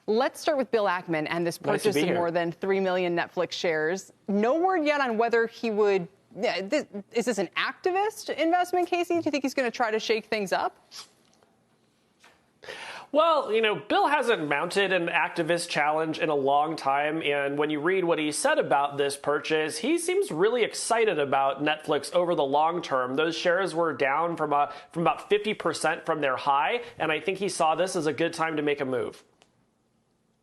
Let's start with Bill Ackman and this purchase of more than 3 million Netflix shares. No word yet on whether he would. Is this an activist investment, Casey? Do you think he's going to try to shake things up? Well, Bill hasn't mounted an activist challenge in a long time, and when you read what he said about this purchase, he seems really excited about Netflix over the long term. Those shares were down from about 50% from their high, and I think he saw this as a good time to make a move.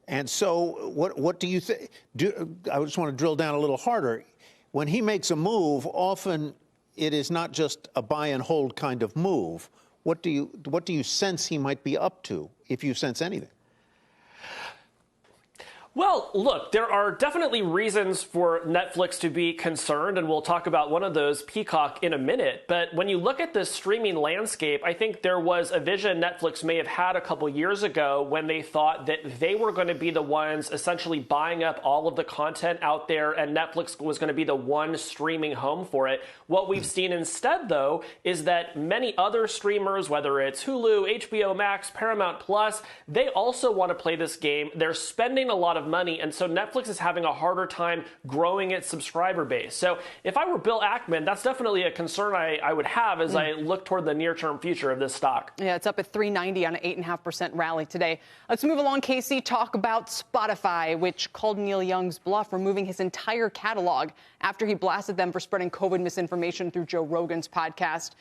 And so what do you think? I just want to drill down a little harder. When he makes a move, often it is not just a buy and hold kind of move. What do you sense he might be up to, if you sense anything? Well, look, there are definitely reasons for Netflix to be concerned, and we'll talk about one of those, Peacock, in a minute. But when you look at the streaming landscape, I think there was a vision Netflix may have had a couple years ago when they thought that they were going to be the ones essentially buying up all of the content out there, and Netflix was going to be the one streaming home for it. What we've seen instead, though, is that many other streamers, whether it's Hulu, HBO Max, Paramount Plus, they also want to play this game. They're spending a lot of money, and so Netflix is having a harder time growing its subscriber base. So if I were Bill Ackman, that's definitely a concern I would have as I look toward the near-term future of this stock. Yeah, it's up at 390 on an 8.5% rally today. Let's move along, Casey. Talk about Spotify, which called Neil Young's bluff, removing his entire catalog after he blasted them for spreading COVID misinformation through Joe Rogan's podcast,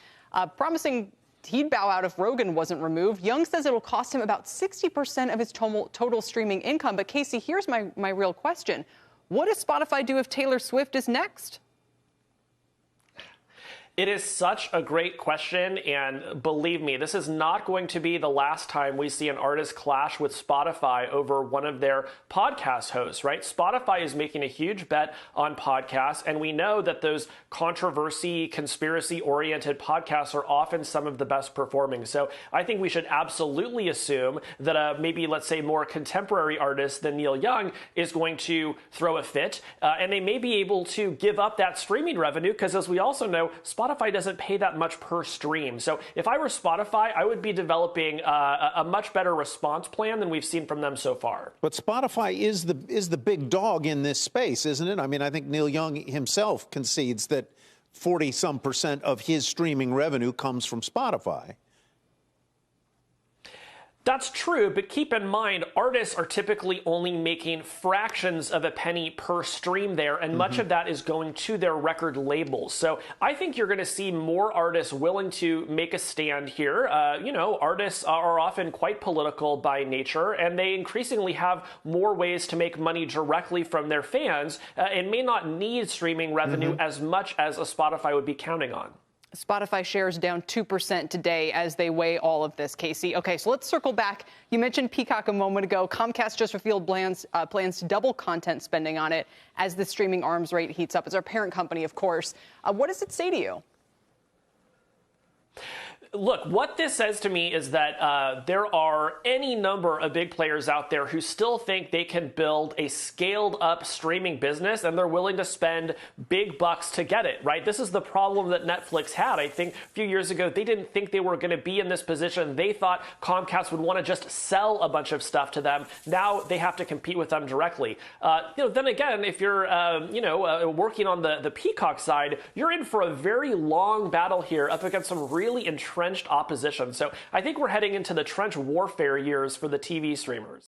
promising he'd bow out if Rogan wasn't removed. Young says it will cost him about 60% of his total streaming income. But Casey, here's my real question. What does Spotify do if Taylor Swift is next? It is such a great question, and believe me, this is not going to be the last time we see an artist clash with Spotify over one of their podcast hosts, right? Spotify is making a huge bet on podcasts, and we know that those controversy, conspiracy-oriented podcasts are often some of the best performing. So I think we should absolutely assume that maybe, let's say, more contemporary artist than Neil Young is going to throw a fit, and they may be able to give up that streaming revenue because, as we also know, Spotify doesn't pay that much per stream. So if I were Spotify, I would be developing a much better response plan than we've seen from them so far. But Spotify is the big dog in this space, isn't it? I mean, I think Neil Young himself concedes that 40-some% of his streaming revenue comes from Spotify. That's true, but keep in mind, artists are typically only making fractions of a penny per stream there, and much of that is going to their record labels. So I think you're going to see more artists willing to make a stand here. Artists are often quite political by nature, and they increasingly have more ways to make money directly from their fans and may not need streaming revenue as much as a Spotify would be counting on. Spotify shares down 2% today as they weigh all of this, Casey. Okay, so let's circle back. You mentioned Peacock a moment ago. Comcast just revealed plans to double content spending on it as the streaming arms rate heats up. It's our parent company, of course. What does it say to you? Look, what this says to me is that there are any number of big players out there who still think they can build a scaled-up streaming business, and they're willing to spend big bucks to get it, right? This is the problem that Netflix had. I think a few years ago, they didn't think they were going to be in this position. They thought Comcast would want to just sell a bunch of stuff to them. Now they have to compete with them directly. Then again, if you're working on the Peacock side, you're in for a very long battle here up against some really entrenched opposition. So I think we're heading into the trench warfare years for the TV streamers.